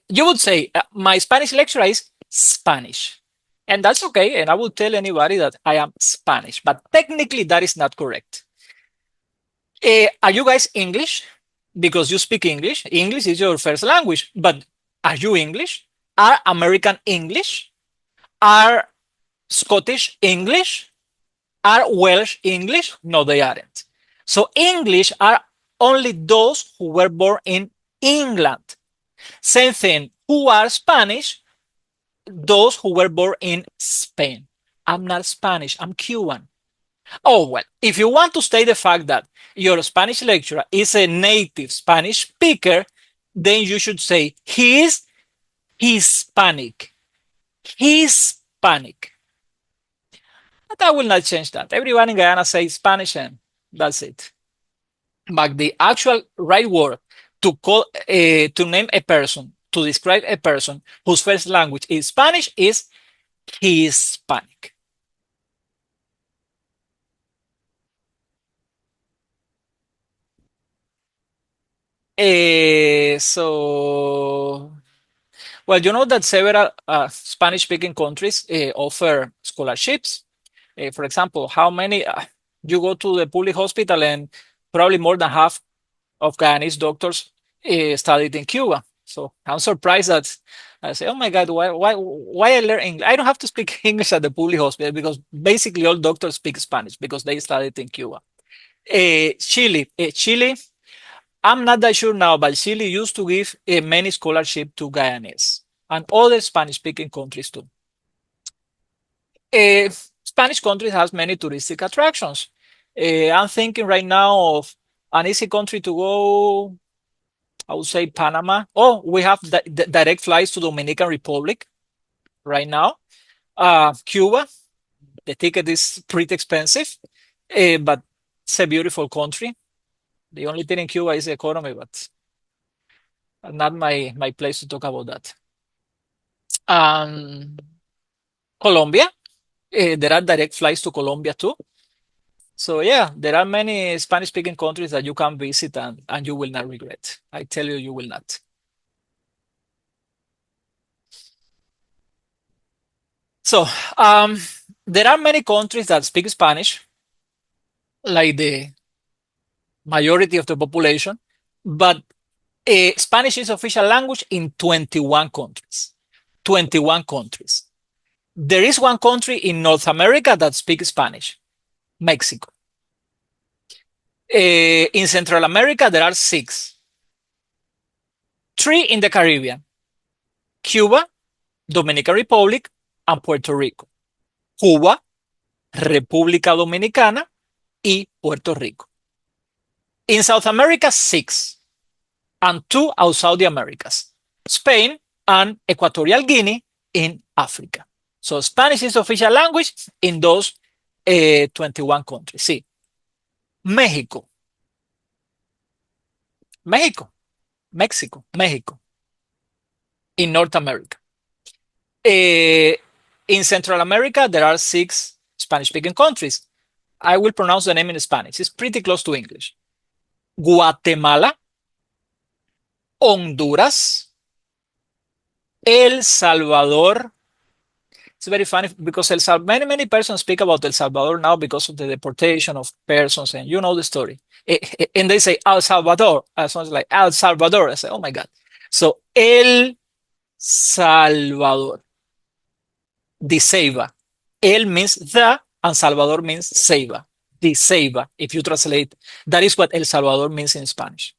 Speaker 1: You would say my Spanish lecturer is Spanish. And that's okay. And I will tell anybody that I am Spanish. But technically, that is not correct. Are you guys English? Because you speak English. English is your first language. But are you English? Are American English? Are Scottish English? Are Welsh English? No, they aren't. So English are only those who were born in England. Same thing, who are Spanish? Those who were born in Spain. I'm not Spanish, I'm Cuban. Oh, well, if you want to state the fact that your Spanish lecturer is a native Spanish speaker, then you should say he is Hispanic. Hispanic. But I will not change that. Everyone in Guyana says Spanish and that's it. But the actual right word to name a person, to describe a person whose first language is Spanish is Hispanic. Well, you know that several Spanish-speaking countries offer scholarships. For example, how many you go to the public hospital and probably more than half of Guyanese doctors studied in Cuba. So I'm surprised that I say, oh my God, why I learn English? I don't have to speak English at the public hospital because basically all doctors speak Spanish because they studied in Cuba. Chile, I'm not that sure now, but Chile used to give many scholarships to Guyanese and other Spanish-speaking countries too. Spanish countries has many touristic attractions. I'm thinking right now of an easy country to go. I would say Panama. Oh, we have direct flights to Dominican Republic right now. Cuba, the ticket is pretty expensive, but it's a beautiful country. The only thing in Cuba is the economy, but not my place to talk about that. Colombia, there are direct flights to Colombia too. So yeah, there are many Spanish-speaking countries that you can visit and you will not regret. I tell you, you will not. So there are many countries that speak Spanish, like the majority of the population, but Spanish is official language in 21 countries. 21 countries. There is one country in North America that speaks Spanish, Mexico. In Central America, there are 6. 3 in the Caribbean, Cuba, Dominican Republic, and Puerto Rico. Cuba, República Dominicana, y Puerto Rico. In South America, 6, and 2 outside the Americas, Spain and Equatorial Guinea in Africa. So Spanish is official language in those 21 countries. See, Mexico, in North America. In Central America, there are 6 Spanish-speaking countries. I will pronounce the name in Spanish. It's pretty close to English. Guatemala, Honduras, El Salvador. It's very funny because many persons speak about El Salvador now because of the deportation of persons, and you know the story. And they say El Salvador. Sounds like El Salvador. I say, oh my God. So El Salvador. The Ceiba. El means the, and Salvador means Ceiba. The Ceiba, if you translate, that is what El Salvador means in Spanish.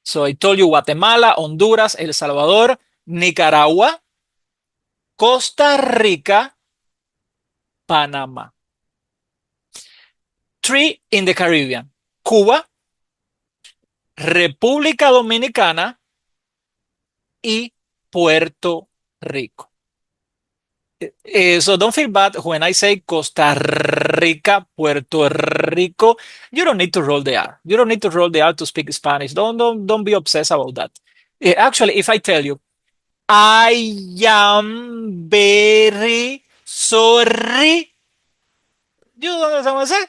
Speaker 1: So I told you Guatemala, Honduras, El Salvador, Nicaragua, Costa Rica, Panama. 3 in the Caribbean, Cuba, República Dominicana, y Puerto Rico. So don't feel bad when I say Costa Rica, Puerto Rico. You don't need to roll the R. You don't need to roll the R to speak Spanish. Don't be obsessed about that. Actually, if I tell you, I am very sorry. You don't understand what I said?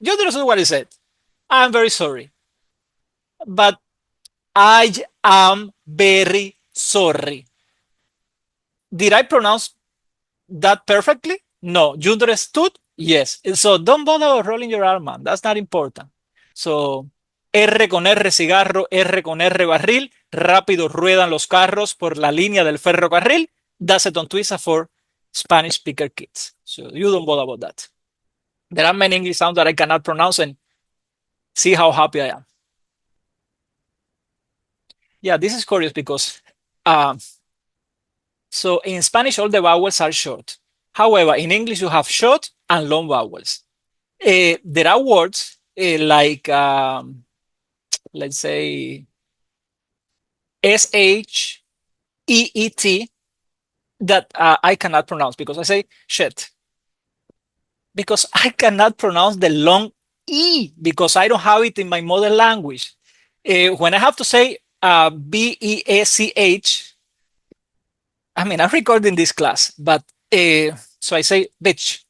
Speaker 1: You understand what I said. I'm very sorry. But I am very sorry. Did I pronounce that perfectly? No. You understood? Yes. So don't bother rolling your R, man. That's not important. So, R con R cigarro, R con R barril, rápido ruedan los carros por la línea del ferrocarril. That's a tongue twister for Spanish speaker kids. So you don't bother about that. There are many English sounds that I cannot pronounce, and see how happy I am. Yeah, this is curious because so in Spanish, all the vowels are short. However, in English, you have short and long vowels. There are words like, let's say, S-H-E-E-T that I cannot pronounce because I say shit. Because I cannot pronounce the long E because I don't have it in my mother language. When I have to say B-E-A-C-H, I mean, I'm recording this class, but so I say bitch.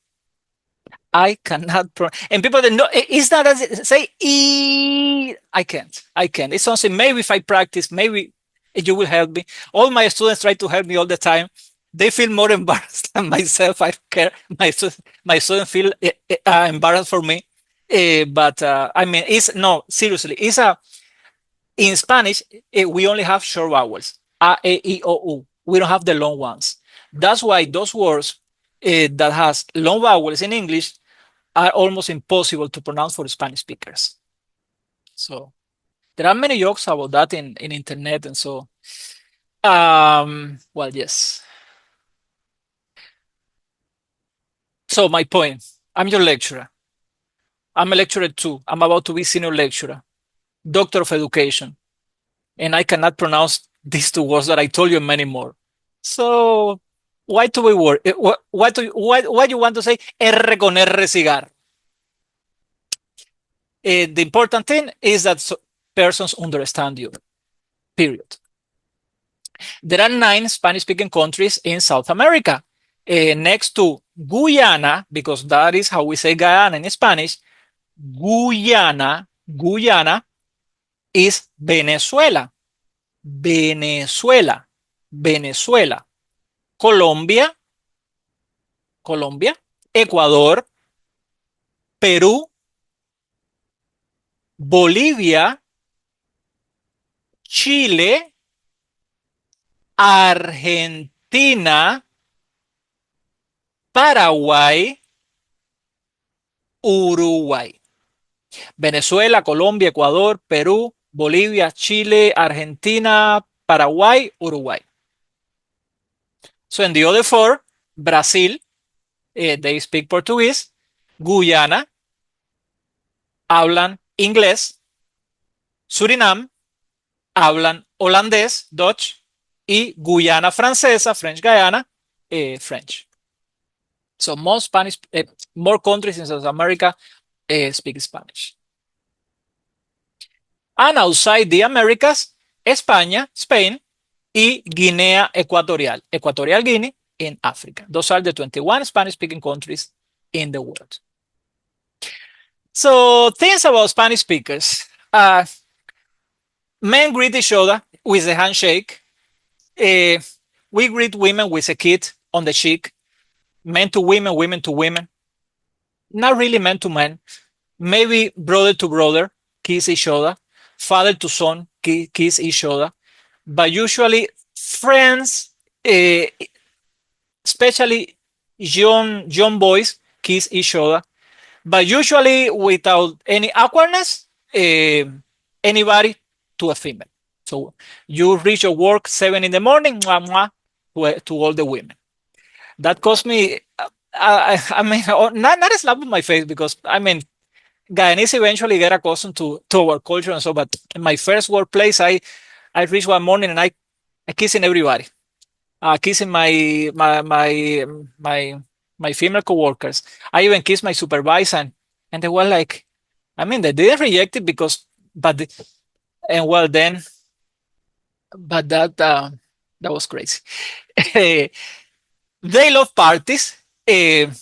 Speaker 1: I cannot and people that know it's not as say E. I can't. It's something maybe if I practice, maybe you will help me. All my students try to help me all the time. They feel more embarrassed than myself. I don't care. My students feel embarrassed for me. But I mean, seriously, in Spanish, we only have short vowels. A, E, I, O, U. We don't have the long ones. That's why those words that has long vowels in English are almost impossible to pronounce for Spanish speakers. So there are many jokes about that in internet, and so well, yes. So my point, I'm your lecturer. I'm a lecturer too. I'm about to be senior lecturer, doctor of education, and I cannot pronounce these 2 words that I told you and many more. So why do we worry? Why you want to say R con R cigar? The important thing is that persons understand you, period. There are 9 Spanish-speaking countries in South America. Next to Guyana, because that is how we say Guyana in Spanish, Guyana is Venezuela. Venezuela. Colombia, Ecuador, Perú, Bolivia, Chile, Argentina, Paraguay, Uruguay. Venezuela, Colombia, Ecuador, Perú, Bolivia, Chile, Argentina, Paraguay, Uruguay. So in the other 4, Brazil, they speak Portuguese. Guyana, hablan inglés. Surinam, hablan holandés, Dutch. Y Guyana Francesa, French Guyana, French. So more countries in South America speak Spanish. And outside the Americas, España, Spain, y Guinea Ecuatorial, Equatorial Guinea in Africa. Those are the 21 Spanish-speaking countries in the world. So things about Spanish speakers. Men greet each other with a handshake. We greet women with a kiss on the cheek. Men to women, women to women. Not really men to men. Maybe brother to brother, kiss each other. Father to son, kiss each other. But usually friends, especially young boys, kiss each other. But usually without any awkwardness, anybody to a female. So you reach your work 7 in the morning, mwah, mwah, to all the women. That cost me, I mean, not a slap on my face, because I mean, Guyanese eventually get accustomed to our culture and so, but in my first workplace, I reached one morning and I kissing everybody, kissing my female coworkers. I even kissed my supervisor, and they were like, I mean, they didn't reject it but that was crazy. They love parties, and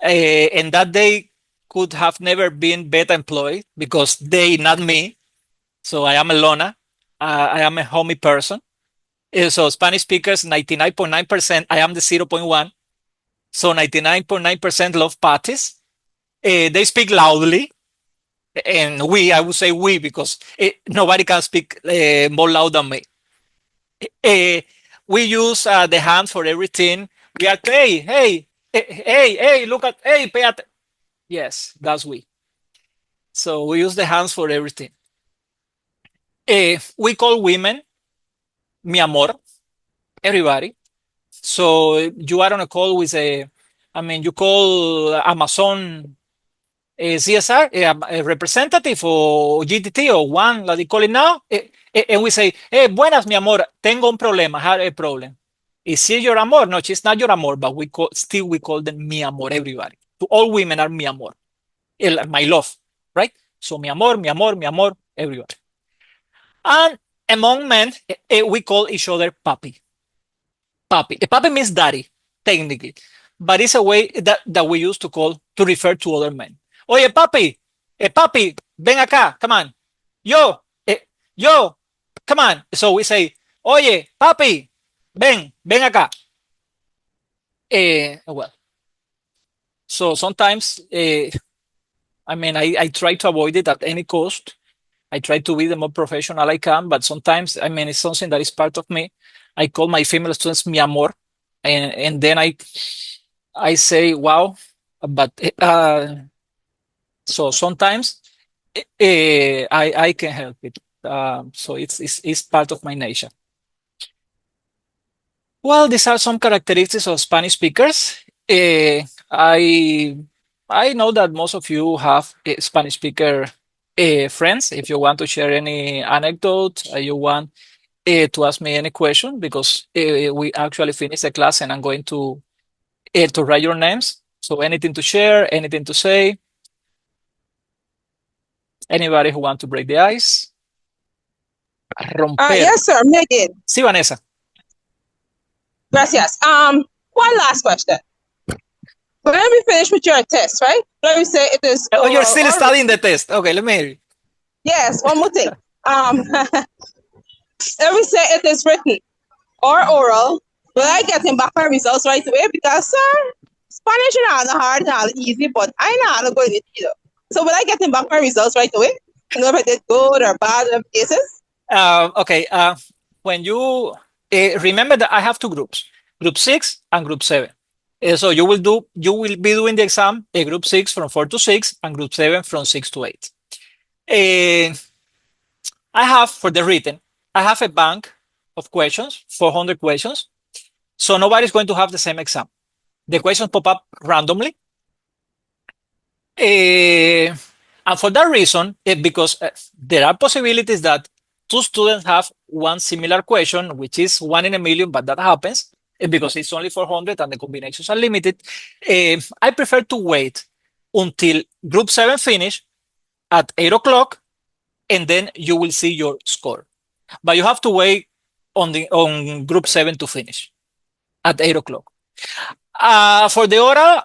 Speaker 1: that they could have never been better employed because they, not me. So I am a loner. I am a homey person. So Spanish speakers, 99.9%, I am the 0.1. So 99.9% love parties. They speak loudly. And I would say we, because nobody can speak more loud than me. We use the hand for everything. We are, hey, look at, pay attention. Yes, that's we. So we use the hands for everything. We call women mi amor, everybody. So you are on a call with you call Amazon CSR, a representative, or GTT, or one, like they call it now, and we say, hey, buenas, mi amor, tengo un problema, I have a problem. Is she your amor? No, she's not your amor, but we call them mi amor, everybody. To all women are mi amor, my love, right? So mi amor, everybody. And among men, we call each other papi. Papi. Papi means daddy, technically, but it's a way that we use to refer to other men. Oye, papi, ven acá, come on. Yo, come on. So we say, oye, papi, ven acá. Well, so sometimes, I try to avoid it at any cost. I try to be the more professional I can, but sometimes, it's something that is part of me. I call my female students mi amor, and then I say, wow, but so sometimes I can help it. So it's part of my nature. Well, these are some characteristics of Spanish speakers. I know that most of you have Spanish speaker friends. If you want to share any anecdote, you want to ask me any question, because we actually finished the class and I'm going to write your names. So anything to share, anything to say? Anybody who want to break the ice? Romper.
Speaker 7: Yes, sir. Megan.
Speaker 1: Sí, Vanessa.
Speaker 7: Gracias. One last question. Let me finish with your test, right? Let me say it is.
Speaker 1: Oh, you're
Speaker 7: oral
Speaker 1: still
Speaker 7: or
Speaker 1: studying the test. Okay, let me hear you.
Speaker 7: Yes, one more thing. Let me say it is written or oral. Will I get him back my results right away? Because, sir, Spanish is not hard, not easy, but I know how to go in it either. So will I get him back my results right away? You know if I did good or bad in cases?
Speaker 1: Okay. When you remember that I have two groups, group 6 and group 7. So you will be doing the exam, group 6 from 4 to 6 and group 7 from 6 to 8. I have for the written, I have a bank of questions, 400 questions. So nobody's going to have the same exam. The questions pop up randomly. And for that reason, because there are possibilities that two students have one similar question, which is 1 in a million, but that happens because it's only 400 and the combinations are limited. I prefer to wait until group 7 finish at 8 o'clock, and then you will see your score. But you have to wait on group 7 to finish at 8 o'clock. For the oral,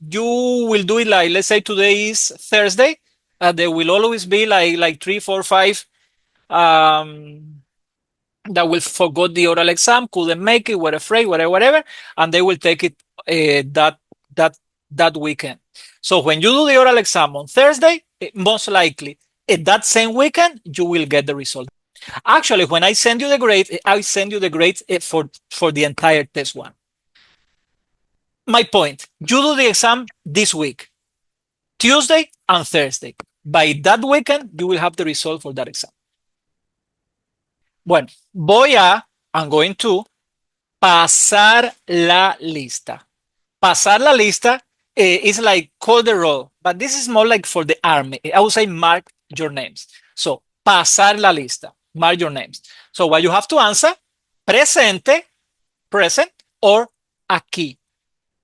Speaker 1: you will do it like, let's say today is Thursday. There will always be like 3, 4, 5 that will forgot the oral exam, couldn't make it, were afraid, whatever, and they will take it that weekend. So when you do the oral exam on Thursday, most likely that same weekend you will get the result. Actually, when I send you the grade, I send you the grades for the entire test one. My point, you do the exam this week, Tuesday and Thursday. By that weekend, you will have the result for that exam. Bueno, I'm going to pasar la lista. Pasar la lista is like call the roll, but this is more like for the army. I would say mark your names. So, pasar la lista, mark your names. So, what you have to answer, presente, present, or aquí.